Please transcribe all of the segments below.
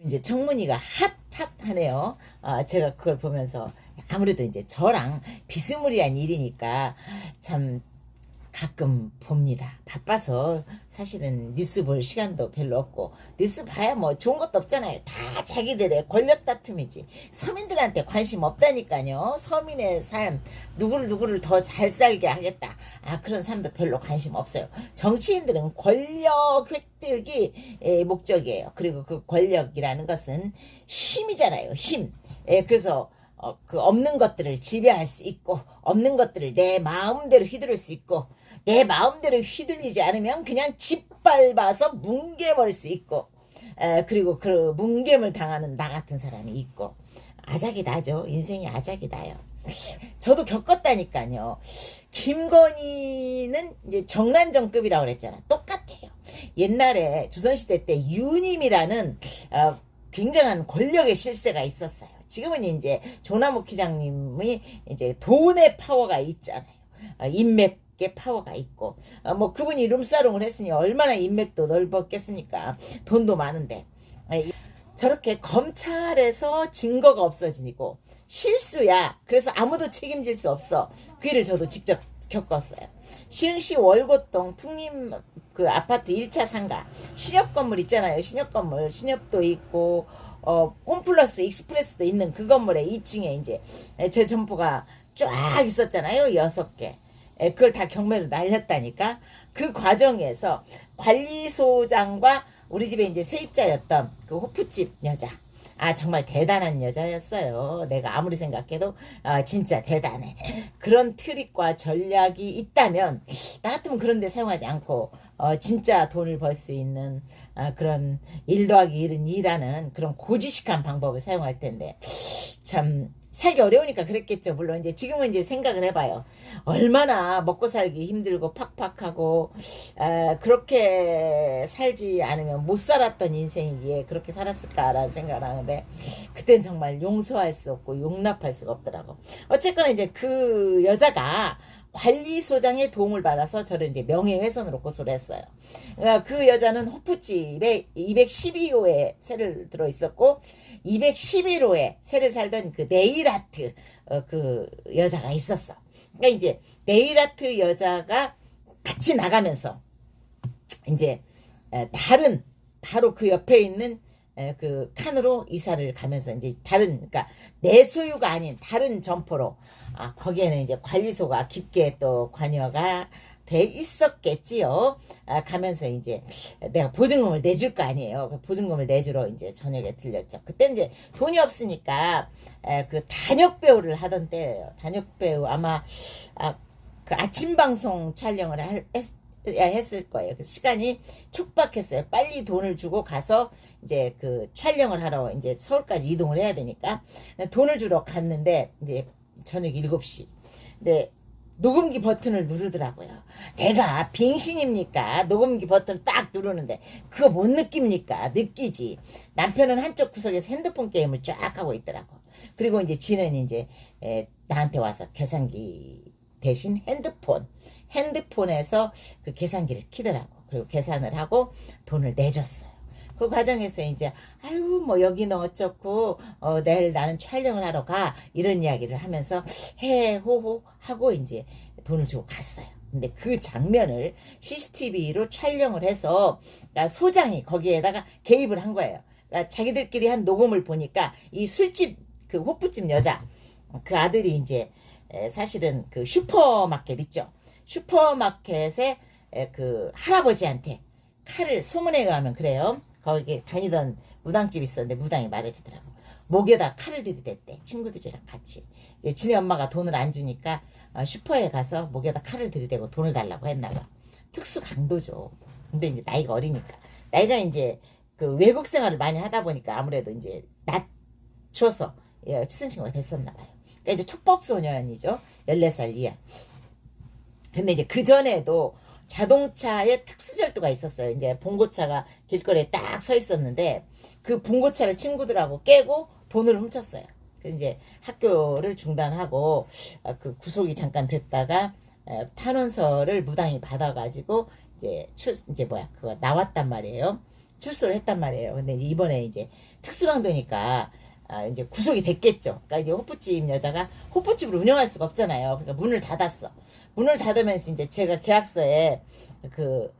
이제 청문회가 핫하네요. 제가 그걸 보면서 아무래도 이제 저랑 비스무리한 일이니까 참 가끔 봅니다. 바빠서 사실은 뉴스 볼 시간도 별로 없고, 뉴스 봐야 뭐 좋은 것도 없잖아요. 다 자기들의 권력 다툼이지. 서민들한테 관심 없다니까요. 서민의 삶, 누구를 더 잘 살게 하겠다, 그런 사람도 별로 관심 없어요. 정치인들은 권력 획득이 목적이에요. 그리고 그 권력이라는 것은 힘이잖아요. 힘. 그래서 그 없는 것들을 지배할 수 있고, 없는 것들을 내 마음대로 휘두를 수 있고, 내 마음대로 휘둘리지 않으면 그냥 짓밟아서 뭉개버릴 수 있고, 그리고 그 뭉개물 당하는 나 같은 사람이 있고, 아작이 나죠. 인생이 아작이 나요. 저도 겪었다니까요. 김건희는 이제 정난정급이라고 그랬잖아. 똑같아요. 옛날에 조선시대 때 유님이라는 굉장한 권력의 실세가 있었어요. 지금은 이제 조나무 기장님이 이제 돈의 파워가 있잖아요. 인맥의 파워가 있고, 뭐 그분이 룸사롱을 했으니 얼마나 인맥도 넓었겠습니까? 돈도 많은데. 저렇게 검찰에서 증거가 없어지고 실수야. 그래서 아무도 책임질 수 없어. 그 일을 저도 직접 겪었어요. 시흥시 월곶동 풍림 그 아파트 1차 상가 신협 건물 있잖아요. 신협 건물, 신협도 있고 홈플러스 익스프레스도 있는 그 건물에 2층에 이제 제 점포가 쫙 있었잖아요. 6개. 그걸 다 경매로 날렸다니까. 그 과정에서 관리소장과 우리 집에 이제 세입자였던 그 호프집 여자, 정말 대단한 여자였어요. 내가 아무리 생각해도 진짜 대단해. 그런 트릭과 전략이 있다면 나 같으면 그런 데 사용하지 않고 진짜 돈을 벌 수 있는 그런 1 더하기 1은 2라는 그런 고지식한 방법을 사용할 텐데, 참 살기 어려우니까 그랬겠죠. 물론 이제 지금은 이제 생각을 해봐요. 얼마나 먹고 살기 힘들고 팍팍하고 그렇게 살지 않으면 못 살았던 인생이기에 그렇게 살았을까라는 생각을 하는데, 그땐 정말 용서할 수 없고 용납할 수가 없더라고. 어쨌거나 이제 그 여자가 관리소장의 도움을 받아서 저를 이제 명예훼손으로 고소를 했어요. 그 여자는 호프집에 212호에 세를 들어 있었고, 211호에 세를 살던 그 네일아트 그 여자가 있었어. 그러니까 이제 네일아트 여자가 같이 나가면서 이제 다른 바로 그 옆에 있는 그 칸으로 이사를 가면서 이제 다른, 그러니까 내 소유가 아닌 다른 점포로, 거기에는 이제 관리소가 깊게 또 관여가 돼 있었겠지요. 가면서 이제 내가 보증금을 내줄 거 아니에요. 보증금을 내주러 이제 저녁에 들렸죠. 그때 이제 돈이 없으니까 그 단역 배우를 하던 때예요. 단역 배우 아마 그 아침 방송 촬영을 했을 거예요. 그 시간이 촉박했어요. 빨리 돈을 주고 가서 이제 그 촬영을 하러 이제 서울까지 이동을 해야 되니까 돈을 주러 갔는데 이제 저녁 7시. 근데 녹음기 버튼을 누르더라고요. 내가 빙신입니까? 녹음기 버튼 딱 누르는데 그거 못 느낍니까? 느끼지. 남편은 한쪽 구석에서 핸드폰 게임을 쫙 하고 있더라고. 그리고 이제 지는 이제 나한테 와서 계산기 대신 핸드폰에서 그 계산기를 키더라고. 그리고 계산을 하고 돈을 내줬어요. 그 과정에서 이제 아유 뭐 여기는 어쩌고 내일 나는 촬영을 하러 가, 이런 이야기를 하면서 해호호 하고 이제 돈을 주고 갔어요. 근데 그 장면을 CCTV로 촬영을 해서 소장이 거기에다가 개입을 한 거예요. 그러니까 자기들끼리 한 녹음을 보니까 이 술집 그 호프집 여자 그 아들이 이제 사실은 그 슈퍼마켓 있죠. 슈퍼마켓에 그 할아버지한테 칼을, 소문에 의하면 그래요. 거기 다니던 무당집 있었는데 무당이 말해주더라고. 목에다 칼을 들이댔대. 친구들이랑 같이. 이제 지네 엄마가 돈을 안 주니까 슈퍼에 가서 목에다 칼을 들이대고 돈을 달라고 했나봐. 특수 강도죠. 근데 이제 나이가 어리니까. 나이가 이제 그 외국 생활을 많이 하다 보니까 아무래도 이제 낮춰서 출생신고가 됐었나봐요. 그러니까 이제 촉법소년이죠. 14살 이하. 근데 이제 그전에도 자동차에 특수절도가 있었어요. 이제 봉고차가 길거리에 딱 서 있었는데 그 봉고차를 친구들하고 깨고 돈을 훔쳤어요. 그래서 이제 학교를 중단하고 그 구속이 잠깐 됐다가 탄원서를 무당이 받아가지고 이제 그거 나왔단 말이에요. 출소를 했단 말이에요. 근데 이번에 이제 특수강도니까 이제 구속이 됐겠죠. 그러니까 이제 호프집 여자가 호프집을 운영할 수가 없잖아요. 그러니까 문을 닫았어. 문을 닫으면서 이제 제가 계약서에 그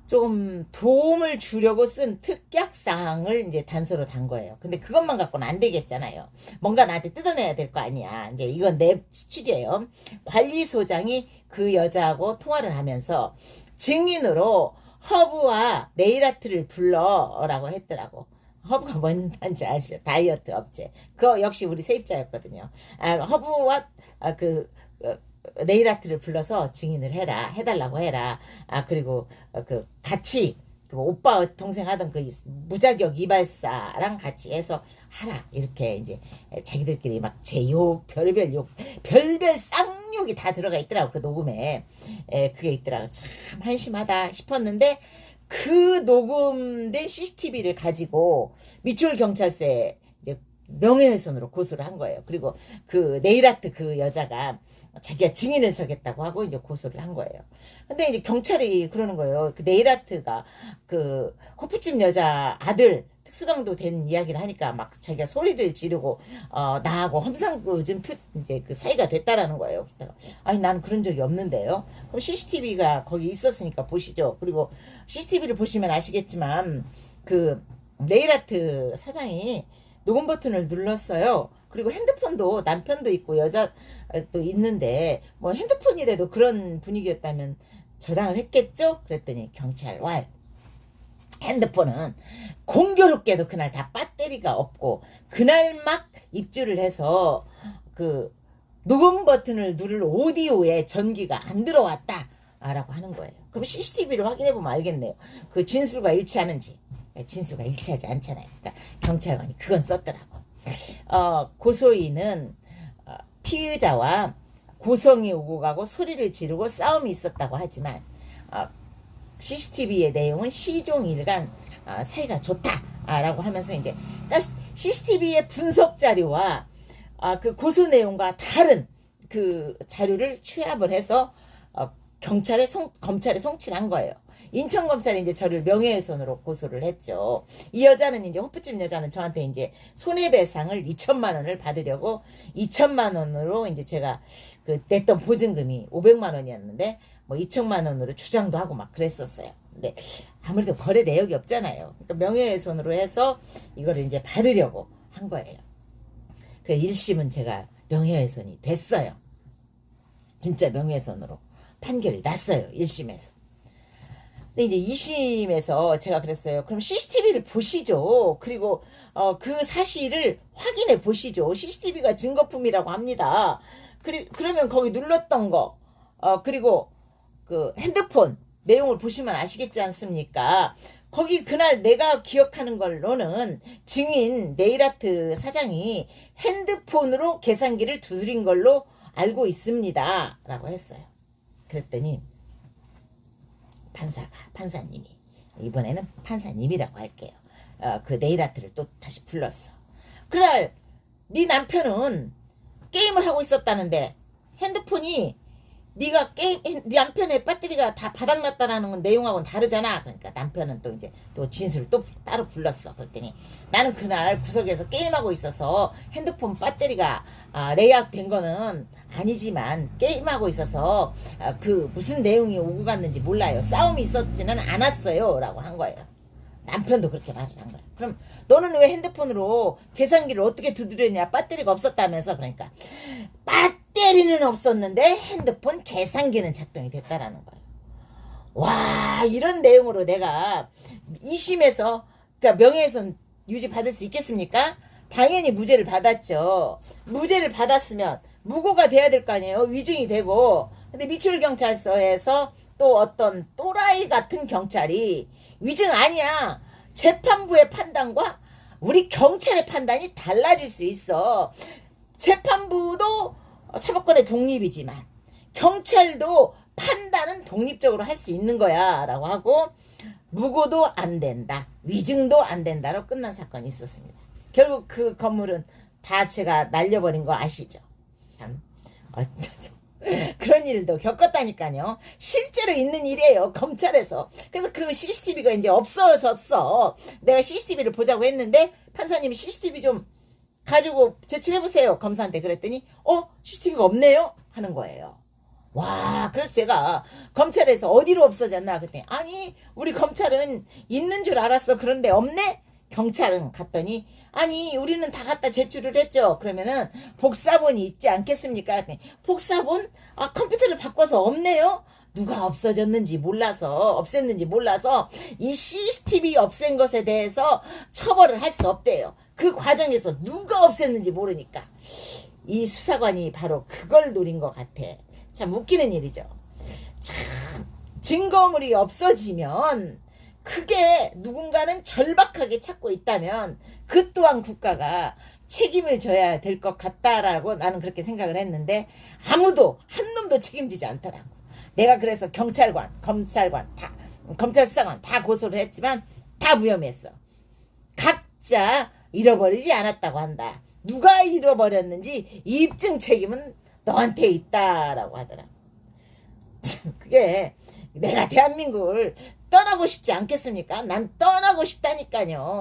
좀 도움을 주려고 쓴 특약사항을 이제 단서로 단 거예요. 근데 그것만 갖고는 안 되겠잖아요. 뭔가 나한테 뜯어내야 될 거 아니야. 이제 이건 내 수출이에요. 관리소장이 그 여자하고 통화를 하면서 증인으로 허브와 네일아트를 불러라고 했더라고. 허브가 뭔지 아시죠? 다이어트 업체. 그거 역시 우리 세입자였거든요. 허브와 네일아트를 불러서 증인을 해달라고 해라. 그리고 같이 그 오빠 동생 하던 그 무자격 이발사랑 같이 해서 하라. 이렇게 이제 자기들끼리 막 제욕, 별의별 욕, 별별 쌍욕이 다 들어가 있더라고. 그 녹음에. 그게 있더라고. 참 한심하다 싶었는데 그 녹음된 CCTV를 가지고 미추홀 경찰서에 이제 명예훼손으로 고소를 한 거예요. 그리고 그 네일아트 그 여자가 자기가 증인을 서겠다고 하고 이제 고소를 한 거예요. 근데 이제 경찰이 그러는 거예요. 그 네일아트가 그 호프집 여자 아들 특수강도 된 이야기를 하니까 막 자기가 소리를 지르고 나하고 험상궂은 이제 그 사이가 됐다라는 거예요. 그러다가 아니 난 그런 적이 없는데요. 그럼 CCTV가 거기 있었으니까 보시죠. 그리고 CCTV를 보시면 아시겠지만 그 네일아트 사장이 녹음 버튼을 눌렀어요. 그리고 핸드폰도 남편도 있고 여자도 있는데 뭐 핸드폰이라도 그런 분위기였다면 저장을 했겠죠? 그랬더니 경찰 왈 핸드폰은 공교롭게도 그날 다 배터리가 없고 그날 막 입주를 해서 그 녹음 버튼을 누를 오디오에 전기가 안 들어왔다 라고 하는 거예요. 그럼 CCTV를 확인해 보면 알겠네요. 그 진술과 일치하는지. 진술과 일치하지 않잖아요. 그러니까 경찰관이 그건 썼더라고. 고소인은 피의자와 고성이 오고 가고 소리를 지르고 싸움이 있었다고 하지만 CCTV의 내용은 시종일관 사이가 좋다라고 하면서 이제 그러니까 CCTV의 분석 자료와 그 고소 내용과 다른 그 자료를 취합을 해서 검찰에 송치를 한 거예요. 인천검찰이 이제 저를 명예훼손으로 고소를 했죠. 이 여자는 이제 호프집 여자는 저한테 이제 손해배상을 2천만 원을 받으려고 2천만 원으로 이제 제가 그 냈던 보증금이 500만 원이었는데 뭐 2천만 원으로 주장도 하고 막 그랬었어요. 근데 아무래도 거래 내역이 없잖아요. 그러니까 명예훼손으로 해서 이거를 이제 받으려고 한 거예요. 그 1심은 제가 명예훼손이 됐어요. 진짜 명예훼손으로 판결이 났어요. 1심에서. 근데 이제 2심에서 제가 그랬어요. 그럼 CCTV를 보시죠. 그리고 그 사실을 확인해 보시죠. CCTV가 증거품이라고 합니다. 그러면 거기 눌렀던 거 그리고 그 핸드폰 내용을 보시면 아시겠지 않습니까? 거기 그날 내가 기억하는 걸로는 증인 네일아트 사장이 핸드폰으로 계산기를 두드린 걸로 알고 있습니다. 라고 했어요. 그랬더니 판사님이 이번에는 판사님이라고 할게요. 그 네일아트를 또 다시 불렀어. 그날 네 남편은 게임을 하고 있었다는데 핸드폰이 네 남편의 배터리가 다 바닥났다라는 내용하고는 다르잖아. 그러니까 남편은 또 이제 또 진술을 또 따로 불렀어. 그랬더니 나는 그날 구석에서 게임하고 있어서 핸드폰 배터리가 레이아웃 된 거는 아니지만 게임하고 있어서 그 무슨 내용이 오고 갔는지 몰라요. 싸움이 있었지는 않았어요. 라고 한 거예요. 남편도 그렇게 말을 한 거예요. 그럼 너는 왜 핸드폰으로 계산기를 어떻게 두드렸냐? 배터리가 없었다면서. 그러니까 배터리는 없었는데 핸드폰 계산기는 작동이 됐다라는 거예요. 와, 이런 내용으로 내가 2심에서 그러니까 명예훼손 유지 받을 수 있겠습니까? 당연히 무죄를 받았죠. 무죄를 받았으면 무고가 돼야 될 거 아니에요. 위증이 되고. 근데 미추홀경찰서에서 또 어떤 또라이 같은 경찰이 위증 아니야. 재판부의 판단과 우리 경찰의 판단이 달라질 수 있어. 재판부도 사법권의 독립이지만 경찰도 판단은 독립적으로 할 수 있는 거야 라고 하고 무고도 안 된다. 위증도 안 된다로 끝난 사건이 있었습니다. 결국 그 건물은 다 제가 날려버린 거 아시죠? 참 그런 일도 겪었다니까요. 실제로 있는 일이에요. 검찰에서. 그래서 그 CCTV가 이제 없어졌어. 내가 CCTV를 보자고 했는데 판사님이 CCTV 좀 가지고 제출해보세요. 검사한테 그랬더니 CCTV가 없네요. 하는 거예요. 와, 그래서 제가 검찰에서 어디로 없어졌나 그랬더니 아니 우리 검찰은 있는 줄 알았어. 그런데 없네. 경찰은 갔더니 아니 우리는 다 갖다 제출을 했죠. 그러면은 복사본이 있지 않겠습니까? 그랬더니 복사본? 컴퓨터를 바꿔서 없네요. 누가 없어졌는지 몰라서 없앴는지 몰라서 이 CCTV 없앤 것에 대해서 처벌을 할 수 없대요. 그 과정에서 누가 없앴는지 모르니까 이 수사관이 바로 그걸 노린 것 같아. 참 웃기는 일이죠. 참 증거물이 없어지면 그게 누군가는 절박하게 찾고 있다면 그 또한 국가가 책임을 져야 될 것 같다라고 나는 그렇게 생각을 했는데 아무도 한 놈도 책임지지 않더라고. 내가 그래서 경찰관, 검찰관, 검찰 수사관 다 고소를 했지만 다 무혐의했어. 각자 잃어버리지 않았다고 한다. 누가 잃어버렸는지 입증 책임은 너한테 있다라고 하더라. 참 그게 내가 대한민국을 떠나고 싶지 않겠습니까? 난 떠나고 싶다니까요.